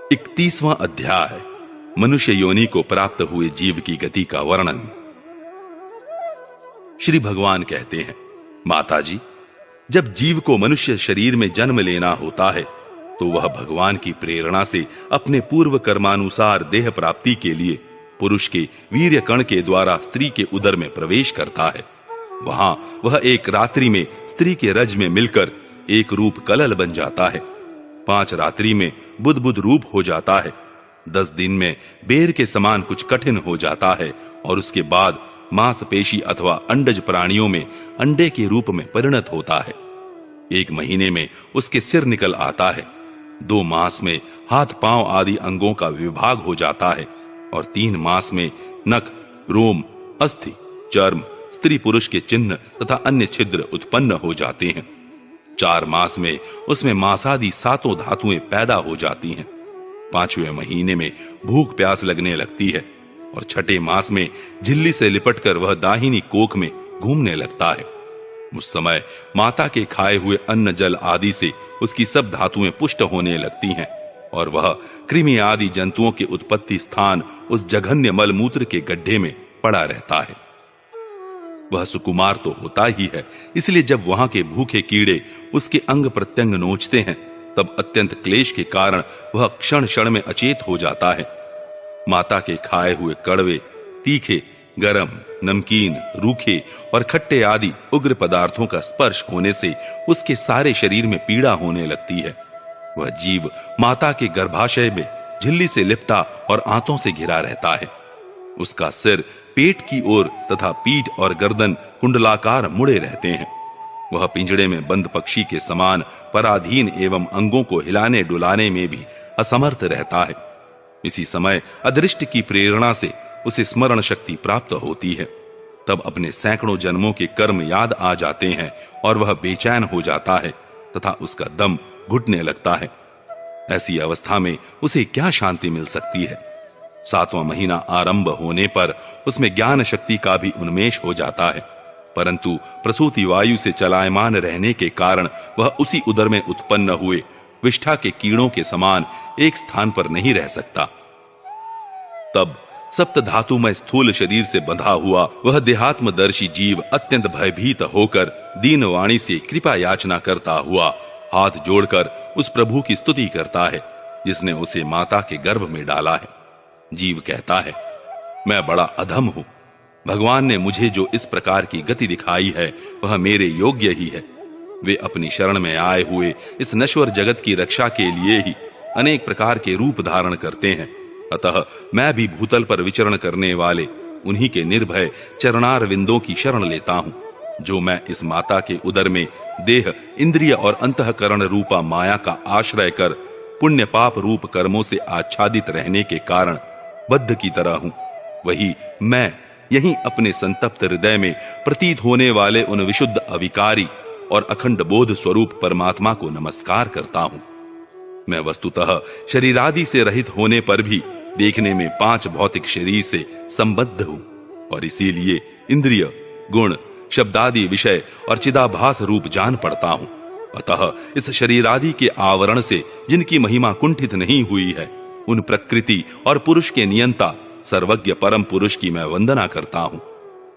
31वां अध्याय मनुष्य योनि को प्राप्त हुए जीव की गति का वर्णन। श्री भगवान कहते हैं, माता जी, जब जीव को मनुष्य शरीर में जन्म लेना होता है तो वह भगवान की प्रेरणा से अपने पूर्व कर्मानुसार देह प्राप्ति के लिए पुरुष के वीर्य कण के द्वारा स्त्री के उदर में प्रवेश करता है। वहां वह एक रात्रि में स्त्री के रज में मिलकर एक रूप कलल बन जाता है। 5 रात्रि में बुद्ध रूप हो जाता है। 10 दिन में बेर के समान कुछ कठिन हो जाता है और उसके बाद मांसपेशी अथवा अंडज प्राणियों में अंडे के रूप में परिणत होता है। 1 महीने में उसके सिर निकल आता है। 2 मास में हाथ पांव आदि अंगों का विभाग हो जाता है और 3 मास में नख, रोम, अस्थि, चर्म, स्त्री पुरुष के चिन्ह तथा अन्य छिद्र उत्पन्न हो जाते हैं। 4 मास में उसमें मांसादि 7 धातुएं पैदा हो जाती हैं। 5वें महीने में भूख प्यास लगने लगती है और 6ठे मास में झिल्ली से लिपटकर वह दाहिनी कोख में घूमने लगता है। उस समय माता के खाए हुए अन्न जल आदि से उसकी सब धातुएं पुष्ट होने लगती हैं और वह कृमि आदि जंतुओं के उत्पत्ति स्थान उस जघन्य मलमूत्र के गड्ढे में पड़ा रहता है। वह सुकुमार तो होता ही है, इसलिए जब वहां के भूखे कीड़े उसके अंग प्रत्यंग नोचते हैं तब अत्यंत क्लेश के कारण वह क्षण क्षण में अचेत हो जाता है। माता के खाए हुए कड़वे, तीखे, गरम, नमकीन, रूखे और खट्टे आदि उग्र पदार्थों का स्पर्श होने से उसके सारे शरीर में पीड़ा होने लगती है। वह जीव माता के गर्भाशय में झिल्ली से लिपटा और आंतों से घिरा रहता है। उसका सिर पेट की ओर तथा पीठ और गर्दन कुंडलाकार मुड़े रहते हैं। वह पिंजड़े में बंद पक्षी के समान पराधीन एवं अंगों को हिलाने डुलाने में भी असमर्थ रहता है। इसी समय अदृष्ट की प्रेरणा से उसे स्मरण शक्ति प्राप्त होती है। तब अपने सैकड़ों जन्मों के कर्म याद आ जाते हैं और वह बेचैन हो जाता है तथा उसका दम घुटने लगता है। ऐसी अवस्था में उसे क्या शांति मिल सकती है। 7वां महीना आरंभ होने पर उसमें ज्ञान शक्ति का भी उन्मेष हो जाता है, परंतु प्रसूति वायु से चलायमान रहने के कारण वह उसी उदर में उत्पन्न हुए विष्ठा के कीड़ों के समान एक स्थान पर नहीं रह सकता। तब सप्त धातुमय स्थूल शरीर से बंधा हुआ वह देहात्मदर्शी जीव अत्यंत भयभीत होकर दीन वाणी से कृपा याचना करता हुआ हाथ जोड़कर उस प्रभु की स्तुति करता है जिसने उसे माता के गर्भ में डाला है। जीव कहता है, मैं बड़ा अधम हूं। भगवान ने मुझे जो इस प्रकार की गति दिखाई है वह मेरे योग्य ही है। वे अपनी शरण में आए हुए इस नश्वर जगत की रक्षा के लिए ही अनेक प्रकार के रूप धारण करते हैं। अतः मैं भी भूतल पर विचरण करने वाले उन्हीं के निर्भय चरणार विंदों की शरण लेता हूं, जो मैं इस माता के उदर में देह, इंद्रिय और अंतःकरण रूपा माया का आश्रय कर पुण्य पाप रूप कर्मों से आच्छादित रहने के कारण बद्ध की तरह हूं। वही मैं यहीं अपने संतप्त हृदय में प्रतीत होने वाले उन विशुद्ध अविकारी और अखंड बोध स्वरूप परमात्मा को नमस्कार करता हूं। मैं वस्तुतः शरीरादि से रहित होने पर भी देखने में 5 भौतिक शरीर से संबद्ध हूं और इसीलिए इंद्रिय, गुण, शब्दादि विषय और चिदाभास रूप जान पड़ता हूं। अतः इस शरीरादि के आवरण से जिनकी महिमा कुंठित नहीं हुई है, उन प्रकृति और पुरुष के नियंता सर्वज्ञ परम पुरुष की मैं वंदना करता हूं।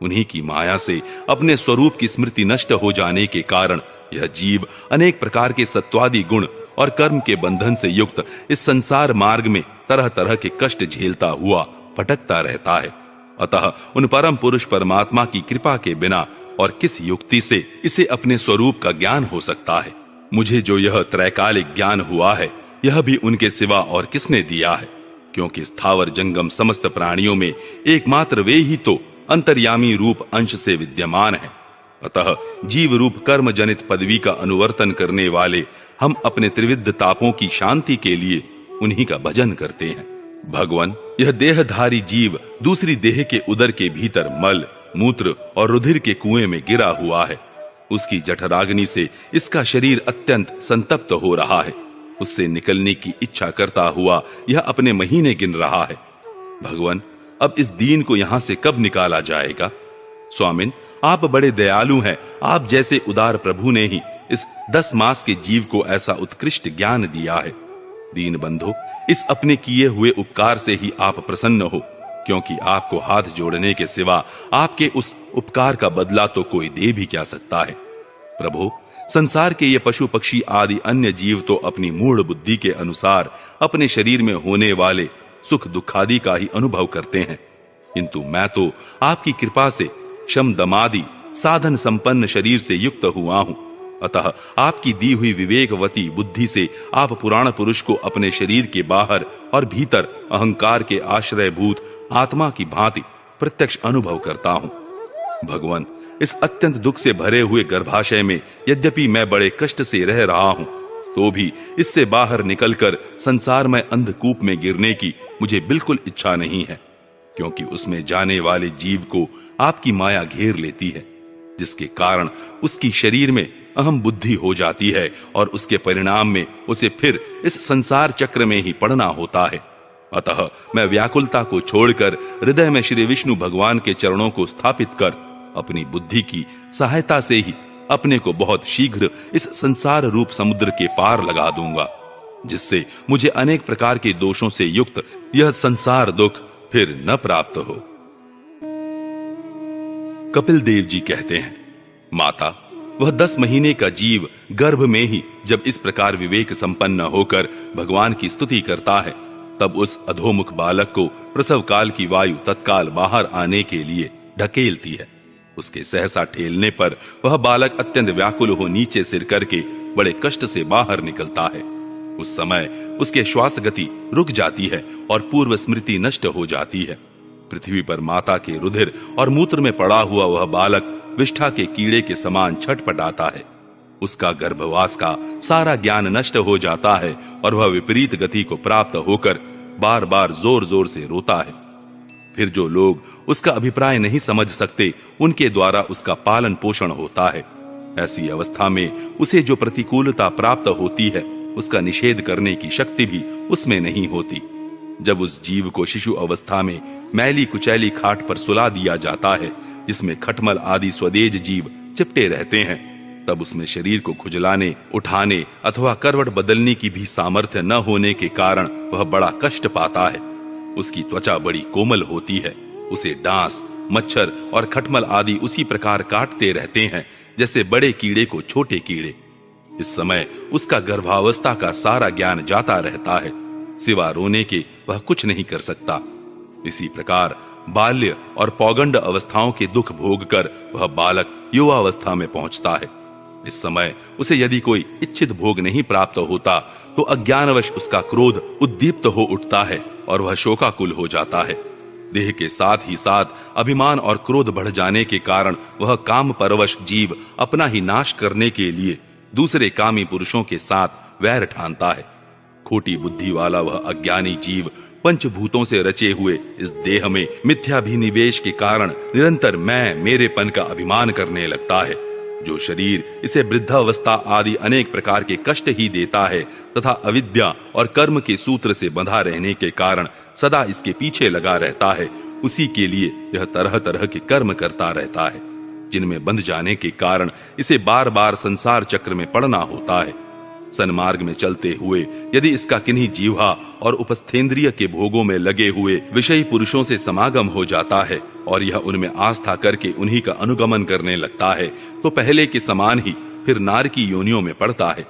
उन्हीं की माया से अपने स्वरूप की स्मृति नष्ट हो जाने के कारण यह जीव अनेक प्रकार के सत्वादि गुण और कर्म के बंधन से युक्त इस संसार मार्ग में तरह तरह के कष्ट झेलता हुआ भटकता रहता है। अतः उन परम पुरुष परमात्मा की कृपा के बिना और किस युक्ति से इसे अपने स्वरूप का ज्ञान हो सकता है। मुझे जो यह त्रैकालिक ज्ञान हुआ है, यह भी उनके सिवा और किसने दिया है, क्योंकि स्थावर जंगम समस्त प्राणियों में एकमात्र वे ही तो अंतर्यामी रूप अंश से विद्यमान है। अतः जीव रूप कर्म जनित पदवी का अनुवर्तन करने वाले हम अपने त्रिविध तापों की शांति के लिए उन्हीं का भजन करते हैं। भगवान, यह देहधारी जीव दूसरी देह के उदर के भीतर मल, मूत्र और रुधिर के कुएं में गिरा हुआ है। उसकी जठराग्नि से इसका शरीर अत्यंत संतप्त हो रहा है। उससे निकलने की इच्छा करता हुआ यह अपने महीने गिन रहा है। भगवान, अब इस दीन को यहां से कब निकाला जाएगा? स्वामिन, आप बड़े दयालु हैं। आप जैसे उदार प्रभु ने ही इस 10 मास के जीव को ऐसा उत्कृष्ट ज्ञान दिया है। दीन बंधो, इस अपने किए हुए उपकार से ही आप प्रसन्न हो, क्योंकि आपको हाथ जोड़ने के सिवा आपके उस उपकार का बदला तो कोई दे भी क्या सकता है। प्रभु, संसार के ये पशु पक्षी आदि अन्य जीव तो अपनी मूढ़ बुद्धि के अनुसार अपने शरीर में होने वाले सुख दुखादि का ही अनुभव करते हैं, किंतु मैं तो आपकी कृपा से शम दमादि साधन संपन्न शरीर से युक्त हुआ हूं। अतः आपकी दी हुई विवेकवती बुद्धि से आप पुराण पुरुष को अपने शरीर के बाहर और भीतर अहंकार के आश्रयभूत आत्मा की भांति प्रत्यक्ष अनुभव करता हूं। भगवान, इस अत्यंत दुख से भरे हुए गर्भाशय में यद्यपि मैं बड़े कष्ट से रह रहा हूं, तो भी इससे बाहर निकलकर संसार में अंधकूप में गिरने की मुझे बिल्कुल इच्छा नहीं है, क्योंकि उसमें जाने वाले जीव को आपकी माया घेर लेती है, जिसके कारण उसकी शरीर में अहम बुद्धि हो जाती है और उसके परिणाम में उसे फिर इस संसार चक्र में ही पड़ना होता है। अतः मैं व्याकुलता को छोड़कर हृदय में श्री विष्णु भगवान के चरणों को स्थापित कर अपनी बुद्धि की सहायता से ही अपने को बहुत शीघ्र इस संसार रूप समुद्र के पार लगा दूंगा, जिससे मुझे अनेक प्रकार के दोषों से युक्त यह संसार दुख फिर न प्राप्त हो। कपिल देव जी कहते हैं, माता, वह 10 महीने का जीव गर्भ में ही जब इस प्रकार विवेक संपन्न होकर भगवान की स्तुति करता है, तब उस अधोमुख बालक को प्रसव काल की वायु तत्काल बाहर आने के लिए ढकेलती है। उसके सहसा ठेलने पर वह बालक अत्यंत व्याकुल हो नीचे सिर करके बड़े कष्ट से बाहर निकलता है। उस समय उसके श्वास गति रुक जाती है और पूर्व स्मृति नष्ट हो जाती है। पृथ्वी पर माता के रुधिर और मूत्र में पड़ा हुआ वह बालक विष्ठा के कीड़े के समान छटपटाता है। उसका गर्भवास का सारा ज्ञान नष्ट हो जाता है और वह विपरीत गति को प्राप्त होकर बार बार जोर जोर से रोता है। फिर जो लोग उसका अभिप्राय नहीं समझ सकते, उनके द्वारा उसका पालन पोषण होता है। ऐसी अवस्था में उसे जो प्रतिकूलता प्राप्त होती है, उसका निषेध करने की शक्ति भी उसमें नहीं होती। जब उस जीव को शिशु अवस्था में मैली कुचैली खाट पर सुला दिया जाता है, जिसमें खटमल आदि स्वदेज जीव चिपटे रहते हैं, तब उसमें शरीर को खुजलाने, उठाने अथवा करवट बदलने की भी सामर्थ्य न होने के कारण वह बड़ा कष्ट पाता है। उसकी त्वचा बड़ी कोमल होती है। उसे डांस, मच्छर और खटमल आदि उसी प्रकार काटते रहते हैं जैसे बड़े कीड़े को छोटे कीड़े। इस समय उसका गर्भावस्था का सारा ज्ञान जाता रहता है, सिवा रोने के वह कुछ नहीं कर सकता। इसी प्रकार बाल्य और पौगंड अवस्थाओं के दुख भोग कर वह बालक युवावस्था में पहुंचता है। इस समय उसे यदि कोई इच्छित भोग नहीं प्राप्त होता, तो अज्ञानवश उसका क्रोध उद्दीप्त हो उठता है और वह शोकाकुल हो जाता है। देह के साथ ही साथ अभिमान और क्रोध बढ़ जाने के कारण वह काम परवश जीव अपना ही नाश करने के लिए दूसरे कामी पुरुषों के साथ वैर ठानता है। खोटी बुद्धि वाला वह अज्ञानी जीव पंचभूतों से रचे हुए इस देह में मिथ्याभिनिवेश के कारण निरंतर मैं मेरेपन का अभिमान करने लगता है। जो शरीर इसे वृद्धावस्था आदि अनेक प्रकार के कष्ट ही देता है तथा अविद्या और कर्म के सूत्र से बंधा रहने के कारण सदा इसके पीछे लगा रहता है, उसी के लिए यह तरह तरह के कर्म करता रहता है, जिनमें बंध जाने के कारण इसे बार बार संसार चक्र में पड़ना होता है। सन्मार्ग में चलते हुए यदि इसका किन्हीं जीवा और उपस्थेंद्रिय के भोगों में लगे हुए विषयी पुरुषों से समागम हो जाता है और यह उनमें आस्था करके उन्हीं का अनुगमन करने लगता है, तो पहले के समान ही फिर नार की योनियों में पड़ता है,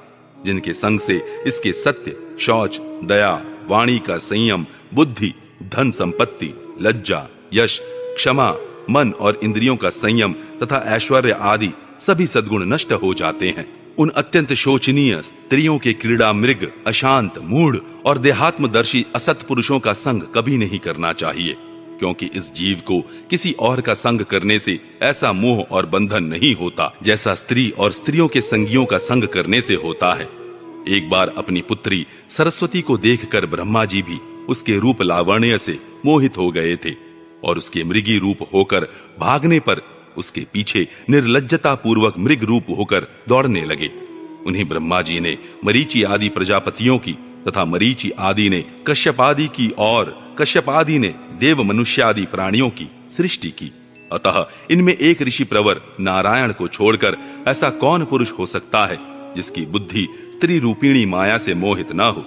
जिनके संग से इसके सत्य, शौच, दया, वाणी का संयम, बुद्धि, धन संपत्ति, लज्जा, यश, क्षमा, मन और इंद्रियों का संयम तथा ऐश्वर्य आदि सभी सद्गुण नष्ट हो जाते हैं। उन अत्यंत शोचनीय स्त्रियों के क्रीड़ा मृग, अशांत, मूढ़ और देहात्मदर्शी असत पुरुषों का संग कभी नहीं करना चाहिए, क्योंकि इस जीव को किसी और का संग करने से ऐसा मोह और बंधन नहीं होता जैसा स्त्री और स्त्रियों के संगियों का संग करने से होता है। एक बार अपनी पुत्री सरस्वती को देखकर ब्रह्मा जी भी उसके रूप लावण्य से मोहित हो गए थे और उसके मृगी रूप होकर भागने पर उसके पीछे निर्लज्जता पूर्वक मृग रूप होकर दौड़ने लगे। उन्हीं ब्रह्मा जी ने मरीचि आदि प्रजापतियों की तथा मरीचि आदि ने कश्यप आदि की और कश्यप आदि ने देव मनुष्य आदि प्राणियों की सृष्टि की। अतः इनमें एक ऋषि प्रवर नारायण को छोड़कर ऐसा कौन पुरुष हो सकता है जिसकी बुद्धि स्त्री रूपिणी माया से मोहित न हो।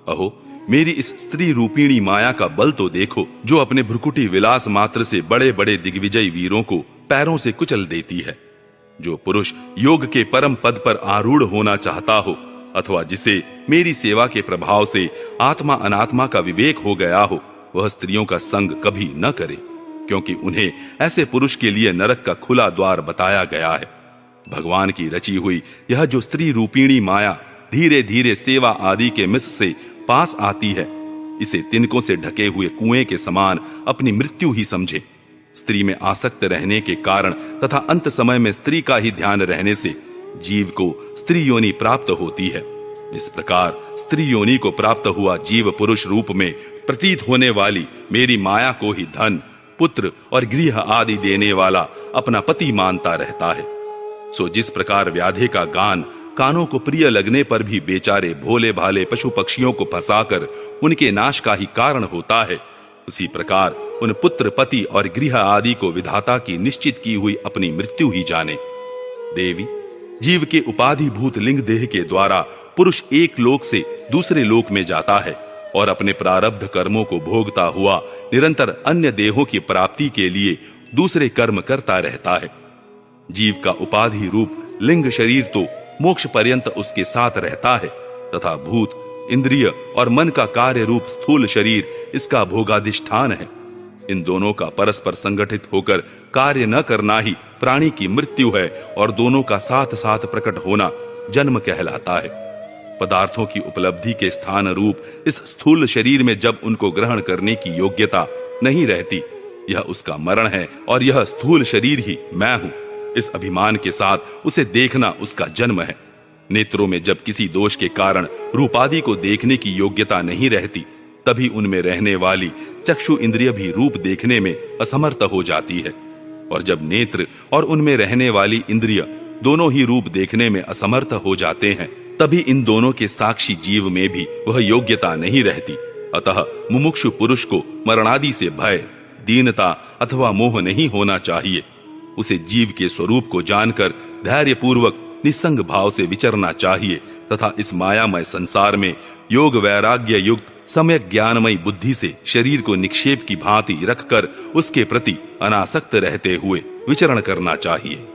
अहो, मेरी इस स्त्री रूपिणी माया का बल तो देखो, जो अपने भ्रुकुटी विलास मात्र से बड़े बड़े दिग्विजयी वीरों को पैरों से कुचल देती है। जो पुरुष योग के परम पद पर आरूढ़ होना चाहता हो, अथवा जिसे मेरी सेवा के प्रभाव से आत्मा अनात्मा का विवेक हो गया हो, वह स्त्रियों का संग कभी न करे, क्योंकि उन्हें ऐसे पुरुष के लिए नरक का खुला द्वार बताया गया है। भगवान की रची हुई यह जो स्त्री रूपिणी माया धीरे धीरे सेवा आदि के मिस से पास आती है, इसे तिनकों से ढके हुए कुएं के समान अपनी मृत्यु ही समझे। स्त्री में आसक्त रहने के कारण तथा अंत समय में स्त्री का ही ध्यान रहने से जीव को स्त्री योनि प्राप्त होती है। इस प्रकार स्त्री योनि को प्राप्त हुआ जीव पुरुष रूप में प्रतीत होने वाली मेरी माया को ही धन, पुत्र और गृह आदि देने वाला अपना पति मानता रहता है। सो जिस प्रकार व्याधे का गान कानों को प्रिय लगने पर भी बेचारे भोले भाले पशु पक्षियों को फंसाकर उनके नाश का ही कारण होता है, उसी प्रकार उन पुत्र, पति और गृह आदि को विधाता की निश्चित की हुई अपनी मृत्यु ही जाने। देवी, जीव के उपाधिभूत लिंग देह के द्वारा पुरुष एक लोक से दूसरे लोक में जाता है और अपने प्रारब्ध कर्मों को भोगता हुआ निरंतर अन्य देहों की प्राप्ति के लिए दूसरे कर्म करता रहता है। जीव का उपाधि रूप लिंग शरीर तो मोक्ष पर्यंत उसके साथ रहता है, तथा भूत, इंद्रिय और मन का कार्य रूप स्थूल शरीर इसका भोगाधिष्ठान है। इन दोनों का परस्पर संगठित होकर कार्य न करना ही प्राणी की मृत्यु है, और दोनों का साथ साथ प्रकट होना जन्म कहलाता है। पदार्थों की उपलब्धि के स्थान रूप इस स्थूल शरीर में जब उनको ग्रहण करने की योग्यता नहीं रहती, यह उसका मरण है और यह स्थूल शरीर ही मैं हूं, इस अभिमान के साथ उसे देखना उसका जन्म है। नेत्रों में जब किसी दोष के कारण रूपादि को देखने की योग्यता नहीं रहती, तभी उनमें रहने वाली चक्षु इंद्रिय भी रूप देखने में असमर्थ हो जाती है। और जब नेत्र और उनमें रहने वाली इंद्रिय दोनों ही रूप देखने में असमर्थ हो जाते हैं, तभी इन दोनों के साक्षी जीव में भी वह योग्यता नहीं रहती। अतः मुमुक्षु पुरुष को मरणादि से भय, दीनता अथवा मोह नहीं होना चाहिए। उसे जीव के स्वरूप को जानकर धैर्य पूर्वक निसंग भाव से विचरना चाहिए, तथा इस मायामय संसार में योग वैराग्य युक्त सम्यक ज्ञानमय बुद्धि से शरीर को निक्षेप की भांति रखकर उसके प्रति अनासक्त रहते हुए विचरण करना चाहिए।